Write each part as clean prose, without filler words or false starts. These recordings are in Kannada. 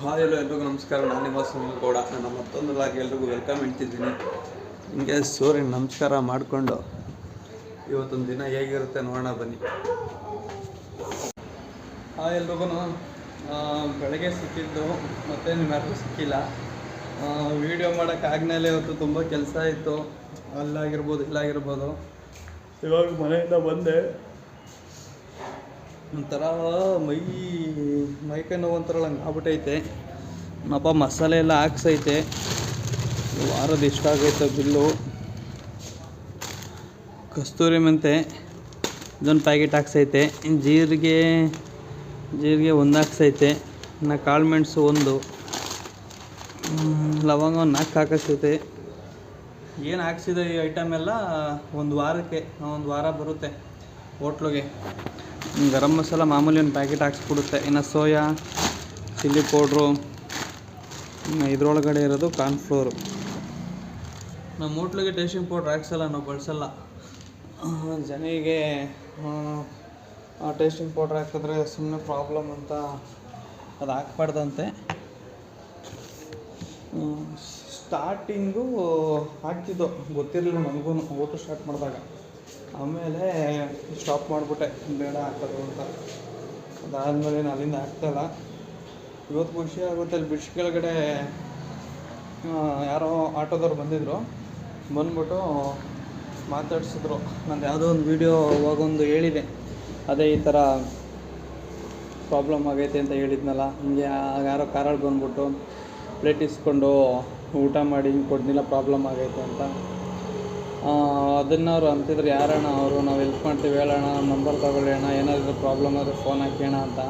ಹಾಯ್ ಎಲ್ರಿಗೂ ನಮಸ್ಕಾರ. ನಾನು ನಿಮ್ಮ ಸುನಿಲ್ ಗೌಡ. ನಾನು ಮತ್ತೊಂದು ಲಾಗ್ ಎಲ್ರಿಗೂ ವೆಲ್ಕಮ್ ಹೇಳ್ತಿದ್ದೀನಿ. ಹಿಂಗೆ ಸೂರ್ಯನ ನಮಸ್ಕಾರ ಮಾಡಿಕೊಂಡು ಇವತ್ತೊಂದು ದಿನ ಹೇಗಿರುತ್ತೆ ನೋಡೋಣ ಬನ್ನಿ. ಹಾಯ್ ಎಲ್ರಿಗೂ ಬೆಳಗ್ಗೆ ಸಿಕ್ಕಿದ್ದು ಮತ್ತೆ ನಿಮ್ಯಾರಿಗೂ ಸಿಕ್ಕಿಲ್ಲ. ವೀಡಿಯೋ ಮಾಡೋಕ್ಕಾಗ್ಮೇಲೆ ಇವತ್ತು ತುಂಬ ಕೆಲಸ ಇತ್ತು, ಅಲ್ಲಾಗಿರ್ಬೋದು ಇಲ್ಲಾಗಿರ್ಬೋದು. ಇವಾಗ ಮನೆಯಿಂದ ಬಂದೆ, ಒಂಥರ ಮೈಕೈ ನೋವು ಒಂಥರ ಹಂಗೆ ಆಗ್ಬಿಟ್ಟೈತೆ. ನಪ್ಪ ಮಸಾಲೆ ಎಲ್ಲ ಹಾಕ್ಸೈತೆ. ವಾರದ ಎಷ್ಟಾಗೈತೆ ಬಿಲ್ಲು. ಕಸ್ತೂರಿ ಮೆಂತೆ ಇದೊಂದು ಪ್ಯಾಕೆಟ್ ಹಾಕ್ಸೈತೆ. ಜೀರಿಗೆ ಒಂದು ಹಾಕ್ಸೈತೆ. ಇನ್ನು ಕಾಳು ಮೆಣಸು ಒಂದು, ಲವಂಗ ಒಂದು 4 ಹಾಕಿಸೈತೆ. ಏನು ಹಾಕ್ಸಿದೆ ಈ ಐಟಮ್ ಎಲ್ಲ ಒಂದು ವಾರ ಬರುತ್ತೆ ಹೋಟ್ಲಿಗೆ. ಗರಂ ಮಸಾಲ ಮಾಮೂಲಿ ಒಂದು ಪ್ಯಾಕೆಟ್ ಹಾಕ್ಸ್ಬಿಡುತ್ತೆ. ಇನ್ನು ಸೋಯಾ ಚಿಲ್ಲಿ ಪೌಡ್ರು, ಇನ್ನು ಇದ್ರೊಳಗಡೆ ಇರೋದು ಕಾರ್ನ್ಫ್ಲೋರು. ನಮ್ಮ ಹೋಟ್ಲಿಗೆ ಟೇಸ್ಟಿಂಗ್ ಪೌಡ್ರ್ ಹಾಕ್ಸಲ್ಲ, ನಾವು ಬಳಸಲ್ಲ. ಜನಿಗೆ ಟೇಸ್ಟಿಂಗ್ ಪೌಡ್ರ್ ಹಾಕಿದ್ರೆ ಸುಮ್ಮನೆ ಪ್ರಾಬ್ಲಮ್ ಅಂತ ಅದು ಹಾಕ್ಬಾರ್ದಂತೆ. ಸ್ಟಾರ್ಟಿಂಗು ಹಾಕ್ತಿದ್ದು ಗೊತ್ತಿರಲಿಲ್ಲ ನನಗೂ ಹೋಟ್ಲು ಸ್ಟಾರ್ಟ್ ಮಾಡಿದಾಗ. ಆಮೇಲೆ ಸ್ಟಾಪ್ ಮಾಡಿಬಿಟ್ಟೆ, ಬೇಡ ಹಾಕೋದು ಅಂತ. ಅದಾದಮೇಲೆ ನಾನು ಅಲ್ಲಿಂದ ಹಾಕ್ತಾಯಿಲ್ಲ. ಇವತ್ತು ಖುಷಿ ಆಗುತ್ತೆ. ಅಲ್ಲಿ ಬ್ರಿಡ್ಜ್ ಕೆಳಗಡೆ ಯಾರೋ ಆಟೋದವ್ರು ಬಂದ್ಬಿಟ್ಟು ಮಾತಾಡ್ಸಿದ್ರು. ನಂದು ಯಾವುದೋ ಒಂದು ವೀಡಿಯೋ ಅವಾಗೊಂದು ಹೇಳಿದೆ, ಅದೇ ಈ ಥರ ಪ್ರಾಬ್ಲಮ್ ಆಗೈತೆ ಅಂತ ಹೇಳಿದ್ನಲ್ಲ. ಹಿಂಗೆ ಯಾರೋ ಕಾರಲ್ಲಿ ಬಂದ್ಬಿಟ್ಟು ಪ್ಲೇಟ್ ಇಸ್ಕೊಂಡು ಊಟ ಮಾಡಿ ಹಿಂಗೆ ಕೊಡ್ನಿಲ್ಲ, ಪ್ರಾಬ್ಲಮ್ ಆಗೈತೆ ಅಂತ. ಅದನ್ನು ಅವ್ರು ಅಂತಿದ್ರು, ಯಾರಣ್ಣ ಅವರು, ನಾವು ಹೆಲ್ಪ್ ಮಾಡ್ತೀವಿ, ಹೇಳೋಣ, ನಂಬರ್ ತಗೊಳ್ಳಿ ಅಣ್ಣ, ಏನಾದರೂ ಪ್ರಾಬ್ಲಮ್ ಆದರೆ ಫೋನ್ ಹಾಕೋಣ ಅಂತ.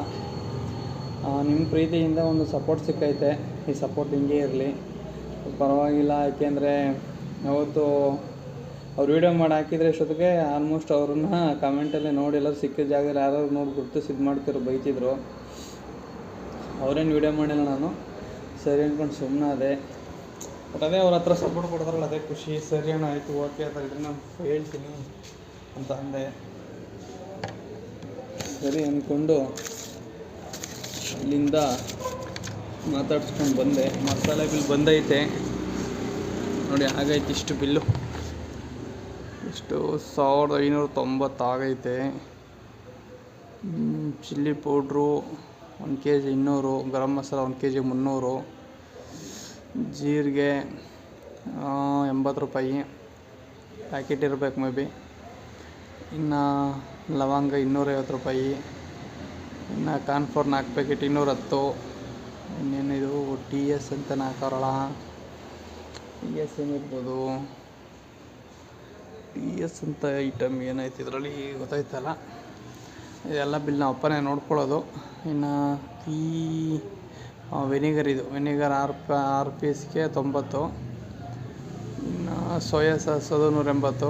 ನಿಮ್ಮ ಪ್ರೀತಿಯಿಂದ ಒಂದು ಸಪೋರ್ಟ್ ಸಿಕ್ಕೈತೆ. ಈ ಸಪೋರ್ಟ್ ಹಿಂಗೆ ಇರಲಿ, ಪರವಾಗಿಲ್ಲ. ಯಾಕೆಂದರೆ ಅವತ್ತು ಅವ್ರು ವೀಡಿಯೋ ಮಾಡಿ ಹಾಕಿದರೆ ಇಷ್ಟೊತ್ತಿಗೆ ಆಲ್ಮೋಸ್ಟ್ ಅವ್ರನ್ನ ಕಮೆಂಟಲ್ಲಿ ನೋಡಿ ಎಲ್ಲರೂ ಸಿಕ್ಕಿದ ಜಾಗದಲ್ಲಿ ಯಾರು ನೋಡಿ ಗುರ್ತಿಸಿ ಇದು ಮಾಡ್ತಿದ್ರು, ಬೈತಿದ್ರು. ಅವ್ರೇನು ವೀಡಿಯೋ ಮಾಡಿಲ್ಲ, ನಾನು ಸರಿ ಅಂದ್ಕೊಂಡು ಸುಮ್ಮನೆ ಅದೇ. ಬಟ್ ಅದೇ ಅವ್ರ ಹತ್ರ ಸಪೋರ್ಟ್ ಕೊಡ್ತಾರಲ್ಲ, ಅದೇ ಖುಷಿ. ಸರಿ ಅಣ್ಣ, ಆಯಿತು, ಓಕೆ ಅಂತ ಇದ್ರೆ ನಾನು ಹೇಳ್ತೀನಿ ಅಂತ ಅಂದೆ. ಸರಿ ಅಂದ್ಕೊಂಡು ಇಲ್ಲಿಂದ ಮಾತಾಡ್ಸ್ಕೊಂಡು ಬಂದೆ. ಮಸಾಲೆ ಬಿಲ್ ಬಂದೈತೆ ನೋಡಿ, ಆಗೈತೆ ಇಷ್ಟು ಬಿಲ್ಲು. ಇಷ್ಟು 1590 ಆಗೈತೆ. Chilli powder 1 kg 200, garam masala 1 kg 300, ಜೀರಿಗೆ 80 ರೂಪಾಯಿ ಪ್ಯಾಕೆಟ್ ಇರಬೇಕು ಮೇ ಬಿ. ಇನ್ನು ಲವಂಗ 250 ರೂಪಾಯಿ. ಇನ್ನು ಕಾರ್ನ್ಫ್ಲೋರ್ 4 ಪ್ಯಾಕೆಟ್ 210. ಇನ್ನೇನಿದು TS ಅಂತ ಹಾಕೋರಲ್ಲ, TS ಏನಿರ್ಬೋದು, TS ಅಂತ ಐಟಮ್ ಏನಾಯ್ತು ಇದರಲ್ಲಿ ಗೊತ್ತಾಯ್ತಲ್ಲ. ಇದೆಲ್ಲ ಬಿಲ್ ನಾವು ಅಪ್ಪನೇ ನೋಡ್ಕೊಳ್ಳೋದು. ಇನ್ನು ವೆನಿಗರ್ 6 ಪೀಸ್ಗೆ 90. ಇನ್ನು ಸೋಯಾ ಸಾಸ್ ಅದು 180.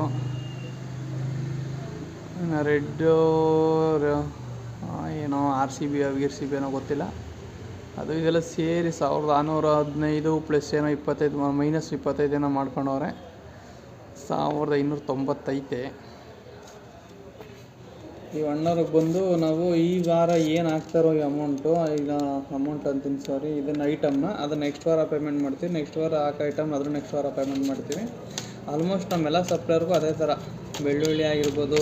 ಇನ್ನು ರೆಡ್ಡು ಏನೋ RCB ಏನೋ ಗೊತ್ತಿಲ್ಲ, ಅದು ಇದೆಲ್ಲ ಸೇರಿ 1615 ಪ್ಲಸ್ ಏನೋ 25 ಮೈನಸ್ 25 ಏನೋ ಮಾಡ್ಕೊಂಡವ್ರೆ. 1590 ಐತೆ. ಈ ಅಣ್ಣವ್ರಿಗೆ ಬಂದು ನಾವು ಈ ವಾರ ಏನು ಹಾಕ್ತಾರೋ ಈ ಅಮೌಂಟು, ಈಗ ಅಮೌಂಟ್ ಅಂತೀನಿ ಸಾರಿ, ಇದನ್ನು ಐಟಮ್ನ ಅದು ನೆಕ್ಸ್ಟ್ ವಾರ ಪೇಮೆಂಟ್ ಮಾಡ್ತೀವಿ. ನೆಕ್ಸ್ಟ್ ವಾರ ಹಾಕೋ ಐಟಮ್ ಅದ್ರ ನೆಕ್ಸ್ಟ್ ವಾರ ಪೇಮೆಂಟ್ ಮಾಡ್ತೀವಿ. ಆಲ್ಮೋಸ್ಟ್ ನಮ್ಮೆಲ್ಲ ಸಪ್ಲೈರ್ಗೂ ಅದೇ ಥರ. ಬೆಳ್ಳುಳ್ಳಿ ಆಗಿರ್ಬೋದು,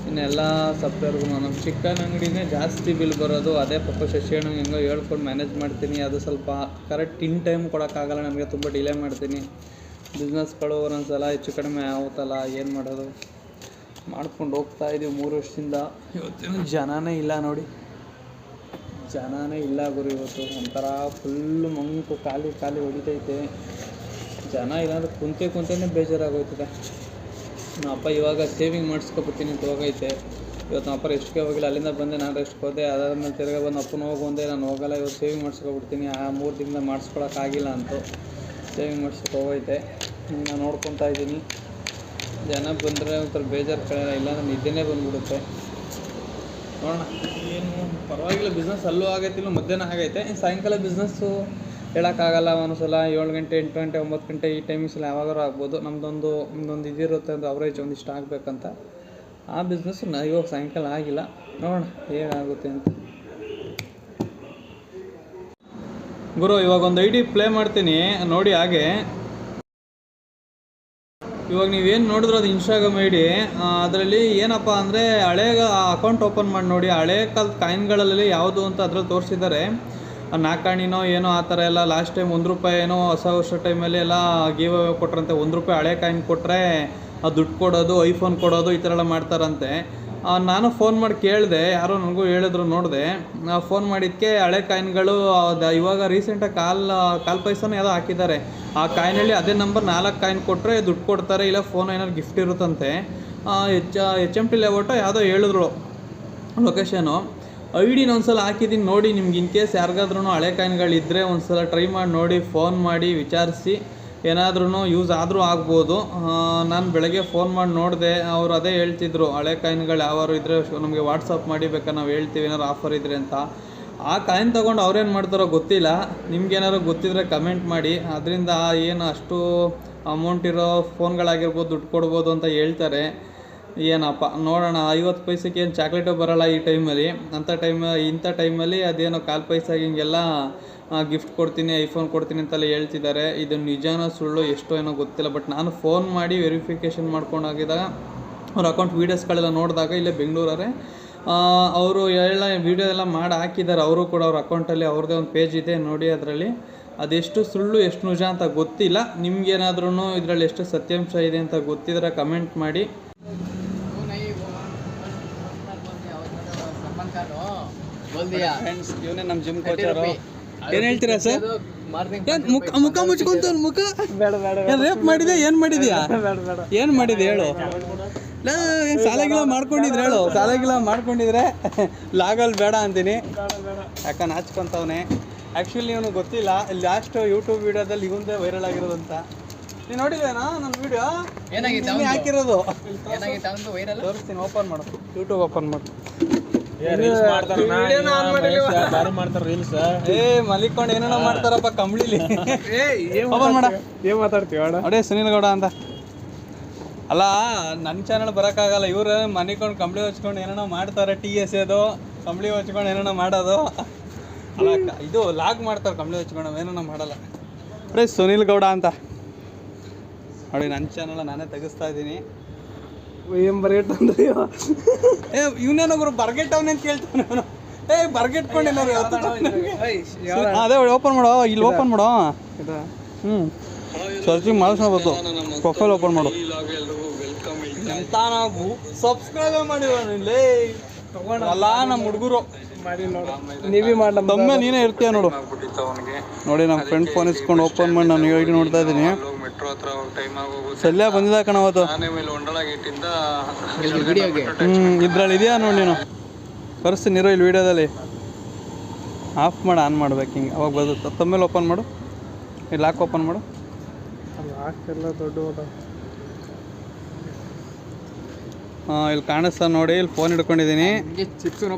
ಇನ್ನೆಲ್ಲ ಸಪ್ಲೈರ್ಗೂ ನಮ್ಮ ಚಿಕನ್ ಅಂಗಡಿನೇ ಜಾಸ್ತಿ ಬಿಲ್ ಬರೋದು. ಅದೇ ಪಾಪ ಶಶಿಯಣ್ಣ ಹೆಂಗೋ ಹೇಳ್ಕೊಂಡು ಮ್ಯಾನೇಜ್ ಮಾಡ್ತೀನಿ. ಅದು ಸ್ವಲ್ಪ ಕರೆಕ್ಟ್ ಇನ್ ಟೈಮ್ ಕೊಡೋಕ್ಕಾಗಲ್ಲ ನನಗೆ, ತುಂಬ ಡಿಲೇ ಮಾಡ್ತೀನಿ. ಬಿಸ್ನೆಸ್ಗಳು ಒಂದೊಂದ್ಸಲ ಹೆಚ್ಚು ಕಡಿಮೆ ಆಗುತ್ತಲ್ಲ, ಏನು ಮಾಡೋದು, ಮಾಡ್ಕೊಂಡು ಹೋಗ್ತಾಯಿದ್ದೀವಿ 3 ವರ್ಷದಿಂದ. ಇವತ್ತೇನು ಜನನೇ ಇಲ್ಲ ನೋಡಿ, ಜನನೇ ಇಲ್ಲ ಗುರು. ಇವತ್ತು ಒಂಥರ ಫುಲ್ಲು ಮಂಕು, ಖಾಲಿ ಹೊಡಿತೈತೆ. ಜನ ಇಲ್ಲಾಂದ್ರೆ ಕುಂತೇ ಬೇಜಾರಾಗೋಯ್ತದೆ. ನಮ್ಮ ಅಪ್ಪ ಇವಾಗ ಸೇವಿಂಗ್ ಮಾಡಿಸ್ಕೊಬಿಡ್ತೀನಿ ಅಂತ ಹೋಗೈತೆ. ಇವತ್ತು ನಮ್ಮ ಅಪ್ಪ ರೆಸ್ಟ್ಗೆ ಹೋಗಿಲ್ಲ, ಅಲ್ಲಿಂದ ಬಂದೆ, ನಾನು ರೆಸ್ಟ್ಗೆ ಹೋದೆ. ಅದಾದ್ಮೇಲೆ ತಿರ್ಗಿ ಬಂದು ಅಪ್ಪನ ಹೋಗಿ ನಾನು ಹೋಗಲ್ಲ, ಇವತ್ತು ಸೇವಿಂಗ್ ಮಾಡಿಸ್ಕೊಬಿಡ್ತೀನಿ. 3 ದಿನದಿಂದ ಮಾಡಿಸ್ಕೊಳಕ್ಕಾಗಿಲ್ಲ ಅಂತು ಸೇವಿಂಗ್ ಮಾಡಿಸ್ಕೊ ಹೋಗೈತೆ. ನಾನು ನೋಡ್ಕೊತಾ ಇದ್ದೀನಿ. ಜನ ಬಂದರೆ ಒಂಥರ ಬೇಜಾರು ಕಳೆಯಲ್ಲ, ಇಲ್ಲಾಂದ್ರೆ ನಿದ್ದೆನೇ ಬಂದುಬಿಡುತ್ತೆ. ನೋಡೋಣ, ಏನು ಪರವಾಗಿಲ್ಲ. ಬಿಸ್ನೆಸ್ ಅಲ್ಲೂ ಆಗೈತಿಲ್ಲ, ಮಧ್ಯಾಹ್ನ ಆಗೈತೆ. ಸಾಯಂಕಾಲ ಬಿಸ್ನೆಸ್ಸು ಹೇಳೋಕ್ಕಾಗಲ್ಲ. ಒಂದೊಂದ್ಸಲ 7 ಗಂಟೆ 8 ಗಂಟೆ 9 ಗಂಟೆ ಈ ಟೈಮಿಂಗ್ಸಲ್ಲಿ ಯಾವಾಗಾರು ಆಗ್ಬೋದು. ನಮ್ಮದೊಂದು ಇದಿರುತ್ತೆ, ಒಂದು ಅವರೇಜ್ ಒಂದಿಷ್ಟು ಆಗಬೇಕಂತ. ಆ ಬಿಸ್ನೆಸ್ಸು ಇವಾಗ ಸಾಯಂಕಾಲ ಆಗಿಲ್ಲ, ನೋಡೋಣ ಹೇಗಾಗುತ್ತೆ ಅಂತ. ಗುರು ಇವಾಗ ಒಂದು ಐ ಡಿ ಪ್ಲೇ ಮಾಡ್ತೀನಿ ನೋಡಿ. ಹಾಗೆ ಇವಾಗ ನೀವೇನು ನೋಡಿದ್ರು ಅದು ಇನ್ಸ್ಟಾಗ್ರಾಮ್ ಐ ಡಿ. ಅದರಲ್ಲಿ ಏನಪ್ಪ ಅಂದರೆ ಹಳೆ ಅಕೌಂಟ್ ಓಪನ್ ಮಾಡಿ ನೋಡಿ. ಹಳೆ ಕಾಲದ ಕಾಯಿನ್ಗಳಲ್ಲಿ ಯಾವುದು ಅಂತ ಅದ್ರಲ್ಲಿ ತೋರಿಸಿದ್ದಾರೆ. ನಾಲ್ಕಾಣಿನೋ ಏನೋ ಆ ಥರ ಎಲ್ಲ ಲಾಸ್ಟ್ ಟೈಮ್ ₹1 ಏನೋ ಹೊಸ ವರ್ಷ ಟೈಮಲ್ಲಿ ಎಲ್ಲ ಗೀವ್ ಅವೇ ಕೊಟ್ರಂತೆ. ₹1 ಹಳೆ ಕಾಯಿನ್ ಕೊಟ್ಟರೆ ದುಡ್ಡು ಕೊಡೋದು, ಐಫೋನ್ ಕೊಡೋದು ಈ ಥರ ಎಲ್ಲ ಮಾಡ್ತಾರಂತೆ. ನಾನು ಫೋನ್ ಮಾಡಿ ಕೇಳಿದೆ, ಯಾರೋ ನನಗೂ ಹೇಳಿದ್ರು, ನೋಡಿದೆ. ಫೋನ್ ಮಾಡಿದ್ದಕ್ಕೆ ಹಳೆ ಕಾಯಿನ್ಗಳು ಇವಾಗ ರೀಸೆಂಟಾಗಿ ಕಾಲ್ ಪೈಸನೂ ಯಾವುದೋ ಹಾಕಿದ್ದಾರೆ. ಆ ಕಾಯಿನಲ್ಲಿ ಅದೇ ನಂಬರ್ 4 ಕಾಯಿನ್ ಕೊಟ್ಟರೆ ದುಡ್ಡು ಕೊಡ್ತಾರೆ, ಇಲ್ಲ ಫೋನ್ ಏನಾದ್ರು ಗಿಫ್ಟ್ ಇರುತ್ತಂತೆ. HMT ಲೇಔಟು ಯಾವುದೋ ಹೇಳಿದ್ರು ಲೊಕೇಶನು. ಐ ಡಿನ ಒಂದ್ಸಲ ಹಾಕಿದ್ದೀನಿ ನೋಡಿ. ನಿಮ್ಗೆ ಇನ್ ಕೇಸ್ ಯಾರಿಗಾದ್ರೂ ಹಳೆ ಕಾಯಿನ್ಗಳಿದ್ದರೆ ಒಂದ್ಸಲ ಟ್ರೈ ಮಾಡಿ ನೋಡಿ, ಫೋನ್ ಮಾಡಿ ವಿಚಾರಿಸಿ. ಏನಾದ್ರೂ ಯೂಸ್ ಆದರೂ ಆಗ್ಬೋದು. ನಾನು ಬೆಳಗ್ಗೆ ಫೋನ್ ಮಾಡಿ ನೋಡಿದೆ, ಅವರು ಅದೇ ಹೇಳ್ತಿದ್ರು ಹಳೆ ಕಾಯಿನ್ಗಳು ಯಾರು ಇದ್ದರೆ ನಮಗೆ ವಾಟ್ಸಪ್ ಮಾಡಿ ಬೇಕಾದ್ರೆ ನಾವು ಹೇಳ್ತೀವಿ ಏನಾದ್ರು ಆಫರ್ ಇದ್ರೆ ಅಂತ. ಆ ಕಾಯಿನ್ ತೊಗೊಂಡು ಅವ್ರೇನು ಮಾಡ್ತಾರೋ ಗೊತ್ತಿಲ್ಲ. ನಿಮ್ಗೇನಾದ್ರು ಗೊತ್ತಿದ್ರೆ ಕಮೆಂಟ್ ಮಾಡಿ. ಅದರಿಂದ ಏನು ಅಷ್ಟು ಅಮೌಂಟ್ ಇರೋ ಫೋನ್ಗಳಾಗಿರ್ಬೋದು ದುಡ್ಡು ಕೊಡ್ಬೋದು ಅಂತ ಹೇಳ್ತಾರೆ. ಏನಪ್ಪ ನೋಡೋಣ. 50 ಪೈಸೆಗೆ ಏನು ಚಾಕ್ಲೇಟು ಬರೋಲ್ಲ ಈ ಟೈಮಲ್ಲಿ. ಇಂಥ ಟೈಮಲ್ಲಿ ಅದೇನೋ ಕಾಲು ಪೈಸೆಗೆ ಹಿಂಗೆಲ್ಲ ಗಿಫ್ಟ್ ಕೊಡ್ತೀನಿ, ಐಫೋನ್ ಕೊಡ್ತೀನಿ ಅಂತೆಲ್ಲ ಹೇಳ್ತಿದ್ದಾರೆ. ಇದು ನಿಜಾನ ಸುಳ್ಳು ಎಷ್ಟೋ ಏನೋ ಗೊತ್ತಿಲ್ಲ. ಬಟ್ ನಾನು ಫೋನ್ ಮಾಡಿ ವೆರಿಫಿಕೇಷನ್ ಮಾಡ್ಕೊಂಡಾಗಿದ್ದಾಗ ಅವ್ರ ಅಕೌಂಟ್ ವೀಡಿಯೋಸ್ಗಳೆಲ್ಲ ನೋಡಿದಾಗ ಇಲ್ಲೇ ಬೆಂಗಳೂರೇ ಅವರು ಎಲ್ಲ ವೀಡಿಯೋ ಎಲ್ಲ ಮಾಡಿ ಹಾಕಿದ್ದಾರೆ. ಅವರು ಕೂಡ ಅವ್ರ ಅಕೌಂಟಲ್ಲಿ ಅವ್ರದ್ದೇ ಒಂದು ಪೇಜ್ ಇದೆ ನೋಡಿ. ಅದರಲ್ಲಿ ಅದೆಷ್ಟು ಸುಳ್ಳು ಎಷ್ಟು ನಿಜ ಅಂತ ಗೊತ್ತಿಲ್ಲ. ನಿಮ್ಗೇನಾದ್ರೂ ಇದರಲ್ಲಿ ಎಷ್ಟು ಸತ್ಯಾಂಶ ಇದೆ ಅಂತ ಗೊತ್ತಿದ್ರೆ ಕಮೆಂಟ್ ಮಾಡಿ. ಫ್ರೆಂಡ್ಸ್, ಇವನೇ ನಮ್ಮ ಜಿಮ್ ಕೋಚರು. ಏನು ಹೇಳ್ತೀರಾ ಸರ್? ಮುಖ ಮುಚ್ಕೊಂತವ್ನು ಮುಖ. ರೇಪ್ ಮಾಡಿದೆ? ಏನು ಮಾಡಿದ್ಯಾ? ಏನು ಮಾಡಿದೆ ಹೇಳು. ಸಾಲಾಗಿಲ್ಲ ಮಾಡ್ಕೊಂಡಿದ್ರೆ ಹೇಳು. ಸಾಲಾಗಿಲ್ಲ ಮಾಡ್ಕೊಂಡಿದ್ರೆ ಲಾಗಲ್ಲಿ ಬೇಡ ಅಂತೀನಿ. ಯಾಕಂದ್ರೆ ನಾಚ್ಕೊಂತವನೆ. ಆ್ಯಕ್ಚುಲಿ ಇವನು ಗೊತ್ತಿಲ್ಲ. ಲಾಸ್ಟ್ ಯೂಟ್ಯೂಬ್ ವೀಡಿಯೋದಲ್ಲಿ ಇವಂದೇ ವೈರಲ್ ಆಗಿರೋದಂತ. ನೀನು ನೋಡಿದೇನಾ ನನ್ನ ವೀಡಿಯೋ? ಏನಾಗಿತ್ತು ಹಾಕಿರೋದು? ತೋರಿಸ್ತೀನಿ. ಓಪನ್ ಮಾಡು, ಯೂಟ್ಯೂಬ್ ಓಪನ್ ಮಾಡು. ಮಲಿಕೊಂಡು ಏನೇನೋ ಮಾಡ್ತಾರಪ್ಪ ಕಂಬಳಿಲಿ. ಓಪನ್ ಮಾಡ. ಏನ್ ಮಾತಾಡ್ತೀವಿ ಅಡೇ ಸುನಿಲ್ ಗೌಡ ಅಂತ. ಅಲ್ಲ, ನನ್ನ ಚಾನಲ್ ಬರೋಕ್ಕಾಗಲ್ಲ. ಇವ್ರು ಮನಿಕೊಂಡು ಕಂಬಳಿ ಹೊಚ್ಕೊಂಡು ಏನೇನೋ ಮಾಡ್ತಾರೆ. ಟೀ ಎಸೆಯೋದು, ಕಂಬಳಿ ಹೊಚ್ಕೊಂಡು ಏನೇನೋ ಮಾಡೋದು. ಅಲ್ಲ, ಇದು ಲಾಗ್ ಮಾಡ್ತಾರೆ ಕಂಬಳಿ ಹೊಚ್ಕೊಂಡು, ಏನೇನೋ ಮಾಡಲ್ಲ. ಅಡೇ ಸುನಿಲ್ ಗೌಡ ಅಂತ ನೋಡಿ. ನನ್ನ ಚಾನಲ್ ನಾನೇ ತೆಗಿಸ್ತಾ ಇದ್ದೀನಿ. ಏನು ಬರ್ಗೆಟ್ಟಂದ್ರೆ ಇವನೇನೊಬ್ರು ಬರ್ಗೆಟ್ಟವನೇ ಅಂತ ಕೇಳ್ತಾನೆ ಅವನು. ಬರ್ಗೆಟ್ಕೊಂಡಿಲ್ಲ. ಅದೇ ಓಪನ್ ಮಾಡೋ, ಇಲ್ಲಿ ಓಪನ್ ಮಾಡೋ. ಸರ್ಚಿಂಗ್ ಮಾಡಿಸ್ಕೋಬೇಕು. ಪ್ರೊಫೈಲ್ ಓಪನ್ ಮಾಡು ಅಂತ. ನಾವು ಸಬ್ಸ್ಕ್ರೈಬ್ ಮಾಡಿಲ್ಲ ಅಲ್ಲ ನಮ್ಮ ಹುಡುಗರು. ನೀವೇ ಮಾಡಿ ತಮ್ಮ ನೀನೇ ಇರ್ತೀಯ ನೋಡು. ನೋಡಿ ನಮ್ಮ ಫ್ರೆಂಡ್ ಫೋನ್ ಇಸ್ಕೊಂಡು ಓಪನ್ ಮಾಡಿ ನಾನು ಐ ಡಿ ನೋಡ್ತಾ ಇದ್ದೀನಿ. ಸಲ್ಯ ಬಂದಿದ್ದ ಕಣ ಅವತ್ತು. ಇದ್ರಲ್ಲಿ ಇದೆಯಾ ನೋಡಿ. ನೀನು ಕರೆಸ್ತೀನಿ ಇರೋ ಇಲ್ಲಿ ವೀಡಿಯೋದಲ್ಲಿ. ಆಫ್ ಮಾಡಿ ಆನ್ ಮಾಡ್ಬೇಕು ಹಿಂಗೆ, ಅವಾಗ ಬರುತ್ತೆ. ತಮ್ಮೇಲೆ ಓಪನ್ ಮಾಡು. ಇಲ್ಲಿ ಲಾಕ್ ಓಪನ್ ಮಾಡು. ಲಾಕೆಲ್ಲ ದೊಡ್ಡ ಇಲ್ಲಿ ಕಾಣಿಸ್ತಾ ನೋಡಿ. ಇಲ್ಲಿ ಫೋನ್ ಹಿಡ್ಕೊಂಡಿದ್ದೀನಿ.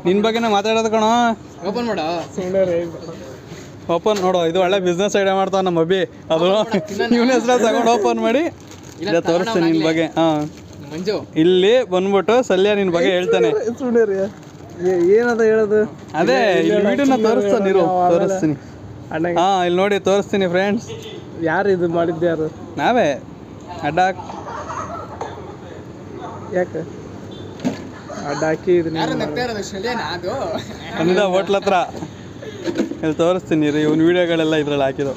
ನಿನ್ನ ಬಗ್ಗೆನೇ ಮಾತಾಡೋದು ಕಣೋ. ಓಪನ್ ಮಾಡ. ಓಪನ್ ನೋಡು. ಇದು ಒಳ್ಳೆ ಬಿಸ್ನೆಸ್ ಐಡಿಯಾ ಮಾಡ್ತಾವ ನಮ್ಮ ಅಬ್ಬಿ. ಅದು ಇವನ ಹೆಸರು ತಗೊಂಡು ಓಪನ್ ಮಾಡಿ ಇಲ್ಲ ತೋರಿಸ್ತೀನಿ ನಿನ್ನ ಬಗ್ಗೆ. ಮಂಜು ಇಲ್ಲಿ ಬಂದ್ಬಿಟ್ಟು ಸಲ್ಯ ನಿನ್ನ ಬಗ್ಗೆ ಹೇಳ್ತಾನೆ. ಏನದ ಹೇಳೋದು? ಅದೇ ಇಲ್ಲಿ ವಿಡಿಯೋನ ತೋರಿಸ್ತೀನಿ. ಇಲ್ಲಿ ನೋಡಿ ತೋರಿಸ್ತೀನಿ ಫ್ರೆಂಡ್ಸ್. ಯಾರು ಇದು ಮಾಡಿದ್ದು? ಯಾರು? ನಾವೇ. ಅಡ್ಡ ಯಾಕೆ ಅಡ್ಡ ಹಾಕಿ ಬಂದಿದ್ದ ಹೋಟ್ಲ ಹತ್ರ. ಇಲ್ಲಿ ತೋರಿಸ್ತೀನಿ ರೀ. ಇವ್ನ ವೀಡಿಯೋಗಳೆಲ್ಲ ಇದ್ರಲ್ಲಿ ಹಾಕಿದ್ದು.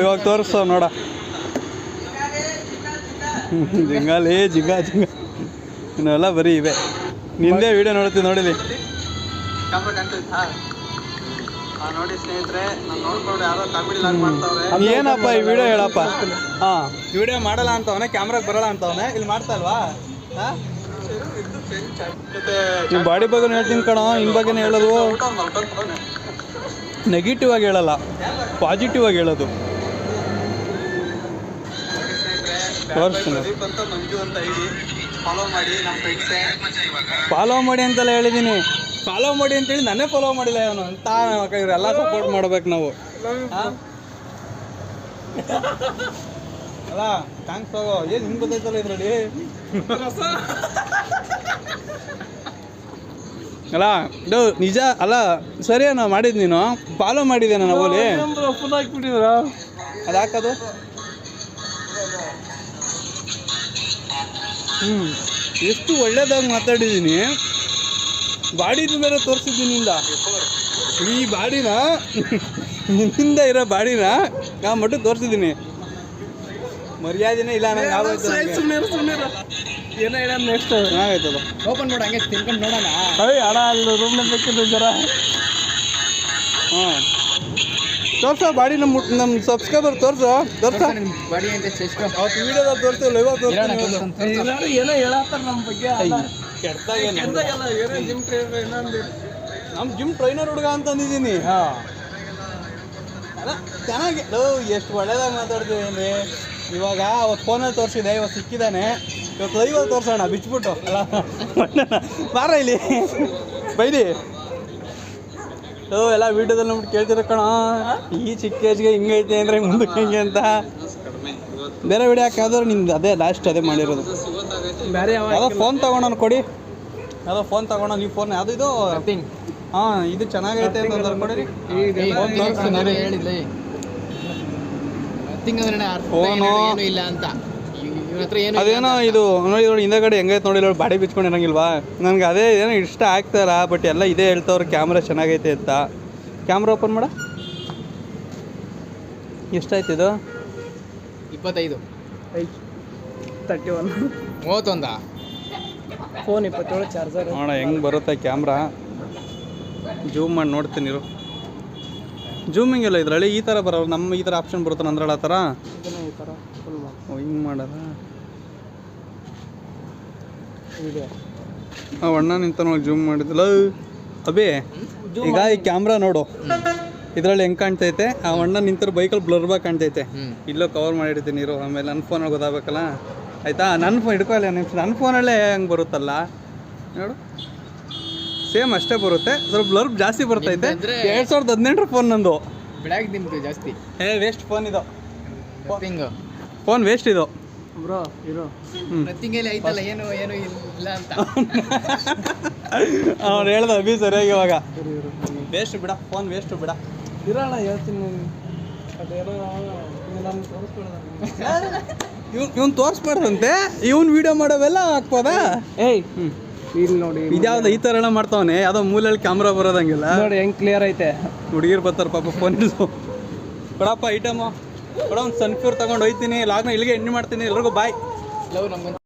ಇವಾಗ ತೋರಿಸ್ತಾವ ನೋಡ. ಜಿಂಗಾಲಿ ಜಿಂಗ ಇನ್ನೆಲ್ಲ ಬರೀ ಇವೆ. ನಿಂದೇ ವೀಡಿಯೋ ನೋಡ್ತೀನಿ ನೋಡಿಲಿ. ನೋಡಿ ಸ್ನೇಹಿತರೆ, ಏನಪ್ಪ ಈ ವಿಡಿಯೋ ಹೇಳಪ್ಪ. ವಿಡಿಯೋ ಮಾಡಲ್ಲ ಅಂತವನೆ, ಕ್ಯಾಮ್ರಾಗೆ ಬರಲ್ಲ ಅಂತವನೆ. ಇಲ್ಲಿ ಮಾಡ್ತಾ ಇಲ್ವಾ? ನಿಮ್ಮ ಬಾಡಿ ಬಗ್ಗೆ ಹೇಳ್ತೀನಿ ಕಣ. ಇನ್ ಬಗ್ಗೆನೇ ಹೇಳೋದು. ನೆಗೆಟಿವ್ ಆಗಿ ಹೇಳಲ್ಲ, ಪಾಸಿಟಿವ್ ಆಗಿ ಹೇಳೋದು. ಫಾಲೋ ಮಾಡಿ ಅಂತೆಲ್ಲ ಹೇಳಿದ್ದೀನಿ. ಫಾಲೋ ಮಾಡಿ ಅಂತೇಳಿ ನನ್ನೇ ಫಾಲೋ ಮಾಡಿಲ್ಲ ಇವನು ಅಂತ. ಇವರೆಲ್ಲ ಸಪೋರ್ಟ್ ಮಾಡ್ಬೇಕು ನಾವು. ಅಲ್ಲ ಥ್ಯಾಂಕ್ಸ್ ಹೋಗೋ. ಏನು ನಿಮ್ಗೆ ಗೊತ್ತಾಯ್ತಲ್ಲ ಇದರಲ್ಲಿ. ಅಲ್ಲ ಇದು ನಿಜ ಅಲ್ಲ ಸರಿ ನಾವು ಮಾಡಿದ್ದು ನೀನು ಫಾಲೋ ಮಾಡಿದ್ದೆ ನಾನು ಓಲಿ ಫುಲ್ ಹಾಕ್ಬಿಟ್ಟಿದ್ರ ಅದು ಹಾಕೋದು ಎಷ್ಟು ಒಳ್ಳೇದಾಗಿ ಮಾತಾಡಿದ್ದೀನಿ ಬಾಡಿನ ಮೇಲೆ ತೋರಿಸಿದ್ದೀನಿ ನಿಂದ ಈ ಬಾಡಿನ ನಿನ್ನಿಂದ ಇರೋ ಬಾಡಿನ ನಾ ಮಟ್ಟು ತೋರಿಸಿದ್ದೀನಿ ಮರ್ಯಾದೆನೇ ಇಲ್ಲ ನಂಗೆ ಆಗೋಯ್ತು ಏನೋ ಹೇಳ ನೆಕ್ಸ್ಟ್ ಚೆನ್ನಾಗೈತದ ಓಪನ್ ಮಾಡು ಹಂಗೆ ತಿನ್ಕೊಂಡು ನೋಡೋಣ ಅಡ ಅಲ್ಲಿ ರೂಮ್ನ ಬೇಕಿದ್ದು ಜರ ಹಾಂ ತೋರ್ಸೋ ಬಾಡಿ ನಮ್ಮ ಸಬ್ಸ್ಕ್ರೈಬರ್ ತೋರ್ಸೋ ಬಾಡಿ ಅಂತ ಎಷ್ಟು ಅವತ್ತು ವೀಡಿಯೋದಲ್ಲಿ ತೋರಿಸ್ತೀವಿ ಲೈವ್ ತೋರಿಸ್ತೀವಿ ಏನೋ ಹೇಳತ್ತಾರ ನಮ್ಮ ಬಗ್ಗೆ ಕೆಡ್ತಾಗೇನು ಏನೋ ಜಿಮ್ ಟ್ರೈನರ್ ಏನಂದ್ರೆ ನಮ್ಮ ಜಿಮ್ ಟ್ರೈನರ್ ಹುಡುಗ ಅಂತಂದಿದ್ದೀನಿ ಅಲ್ಲ ಚೆನ್ನಾಗಿ ಎಷ್ಟು ಒಳ್ಳೇದಾಗಿ ಮಾತಾಡ್ತೀವಿ ಇವಾಗ ಅವತ್ತು ಫೋನಲ್ಲಿ ತೋರಿಸಿದೆ ಇವತ್ತು ಸಿಕ್ಕಿದ್ದಾನೆ ಇವತ್ತು ಲೈವಲ್ಲಿ ತೋರಿಸೋಣ ಬಿಚ್ಬಿಟ್ಟು ಅಲ್ಲ ಬಾರ ಇಲ್ಲಿ ಬೈದಿ ಎಲ್ಲ ವೀಡಿಯೋದಲ್ಲಿ ನೋಡ್ಬಿಟ್ಟು ಕೇಳ್ತಿರ ಕಣ ಈ ಚಿಕ್ಕ ಏಜ್ಗೆ ಹಿಂಗೈತೆ ಅಂದರೆ ಮುಂದಕ್ಕೆ ಹಿಂಗೆ ಅಂತ ಬೇರೆ ವಿಡಿಯೋ ಹಾಕಾದ್ರೆ ನಿಮ್ದು ಅದೇ ಲಾಸ್ಟ್ ಅದೇ ಮಾಡಿರೋದು ಬೇರೆ ಯಾವುದೋ ಫೋನ್ ತೊಗೊಳೋಣ ಕೊಡಿ ಯಾವುದೋ ಫೋನ್ ತೊಗೊಳೋಣ ನೀವು ಫೋನ್ ಯಾವುದು ಇದು ಹಾಂ ಇದು ಚೆನ್ನಾಗೈತೆ ಅಂತ ಕೊಡಿರಿ ಹೇಳಿದ್ಲೆ ಫೋನು ಇಲ್ಲ ಅಂತ ಅದೇನೋ ಇದು ನೋಡಿ ನೋಡಿ ಹಿಂದಗಡೆ ಹೆಂಗೈತೆ ನೋಡಿ ನೋಡಿ ಬಾಡಿ ಬಿಚ್ಕೊಂಡಿರಂಗಿಲ್ವಾ ನನಗೆ ಅದೇ ಏನೋ ಇಷ್ಟ ಆಗ್ತಾರ ಬಟ್ ಎಲ್ಲ ಇದೇ ಹೇಳ್ತವ್ರು ಕ್ಯಾಮ್ರಾ ಚೆನ್ನಾಗೈತೆ ಅಂತ ಕ್ಯಾಮ್ರಾ ಓಪನ್ ಮಾಡ ಎಷ್ಟಾಯ್ತು ಇದು 25 31 31 ಫೋನ್ 27 ಚಾರ್ಜರ್ ನೋಡ ಹೆಂಗೆ ಬರುತ್ತೆ ಕ್ಯಾಮ್ರಾ ಜೂಮ್ ಮಾಡಿ ನೋಡ್ತೀನಿ ಇರು ಜೂಮಿಂಗ್ ಎಲ್ಲ ಇದರಲ್ಲಿ ಈ ಥರ ಬರೋರು ನಮ್ಮ ಈ ಥರ ಆಪ್ಷನ್ ಬರುತ್ತೆ ಅಂದ್ರಲ್ಲ ಆ ಥರ ಈ ಥರ ಫುಲ್ ಹಿಂಗೆ ಮಾಡೋದ ವಿಡಿಯೋ ಅಣ್ಣ ನಿಂತ ನೋಡಿ ಜೂಮ್ ಮಾಡಿದ್ಲ ಅಬೇ ಈಗ ಈ ಕ್ಯಾಮ್ರಾ ನೋಡು ಇದರಲ್ಲಿ ಹೆಂಗೆ ಕಾಣ್ತೈತೆ ಆ ಅಣ್ಣ ನಿಂತರ ಬೈಕಲ್ಲಿ ಬ್ಲರ್ಬಾಗಿ ಕಾಣ್ತೈತೆ ಇಲ್ಲೋ ಕವರ್ ಮಾಡಿರ್ತೀನಿ ಇರು ಆಮೇಲೆ ನನ್ನ ಫೋನಲ್ಲಿ ಗೊತ್ತಾಗಬೇಕಲ್ಲ ಆಯಿತಾ ನನ್ನ ಫೋನ್ ಹಿಡ್ಕೊಳ್ಳಿ ನನ್ನ ಫೋನಲ್ಲೇ ಹೆಂಗೆ ಬರುತ್ತಲ್ಲ ನೋಡು ಸೇಮ್ ಅಷ್ಟೇ ಬರುತ್ತೆ ಸ್ವಲ್ಪ ಬ್ಲರ್ ಜಾಸ್ತಿ ಬರ್ತೈತೆ 2018 ಫೋನ್ ನಂದು ಬೆಳಗ್ಗೆ ನಿಮ್ದು ಜಾಸ್ತಿ ವೇಸ್ಟ್ ಫೋನ್ ಇದು ನಥಿಂಗ್ ಫೋನ್ ವೇಸ್ಟ್ ಇದು ಬ್ರೋ ಇರೋ ನಥಿಂಗ್ ಅಲ್ಲಿ ಐತಲ್ಲ ಏನು ಏನು ಇಲ್ಲ ಅಂತ ಅವ್ನು ಹೇಳ್ದ ಅಭಿ ಸರಿಯಾಗಿ ಇವಾಗ ವೇಸ್ಟ್ ಬಿಡ ಫೋನ್ ವೇಸ್ಟ್ ಬಿಡ ಇರೋಣ ಹೇಳ್ತೀನಿ ಅದೇನೋ ನಾನು ತೋರಿಸ್ಬಿಡೋಣ ಇವ್ನು ತೋರಿಸ್ಬಾರ್ದಂತೆ ಇವ್ನು ವಿಡಿಯೋ ಮಾಡೋವೆಲ್ಲ ಹಾಕ್ಬೋದಾ ಏಯ್ ಇಲ್ಲಿ ನೋಡಿ ಇದ್ಯಾವ್ದು ಈ ಥರ ಎಲ್ಲ ಮಾಡ್ತಾವನೆ ಯಾವುದೋ ಮೂಲೆಯಲ್ಲಿ ಕ್ಯಾಮ್ರಾ ಬರೋದಂಗಿಲ್ಲ ನೋಡಿ ಹೆಂಗೆ ಕ್ಲಿಯರ್ ಐತೆ ಹುಡುಗಿರು ಬರ್ತಾರೆ ಪಾಪ ಫೋನ್ ಕೊಡಪ್ಪ ಐಟಮು ಕೊಡ ಒಂದು ಸನ್ಫ್ಯೂರ್ ತೊಗೊಂಡು ಹೋಯ್ತೀನಿ ಲಾಗ್ನ ಇಲ್ಲಿಗೆ ಎಂಡ್ ಮಾಡ್ತೀನಿ ಎಲ್ರಿಗೂ ಬಾಯ್ ಲವ್ ನಮ್ಗೆ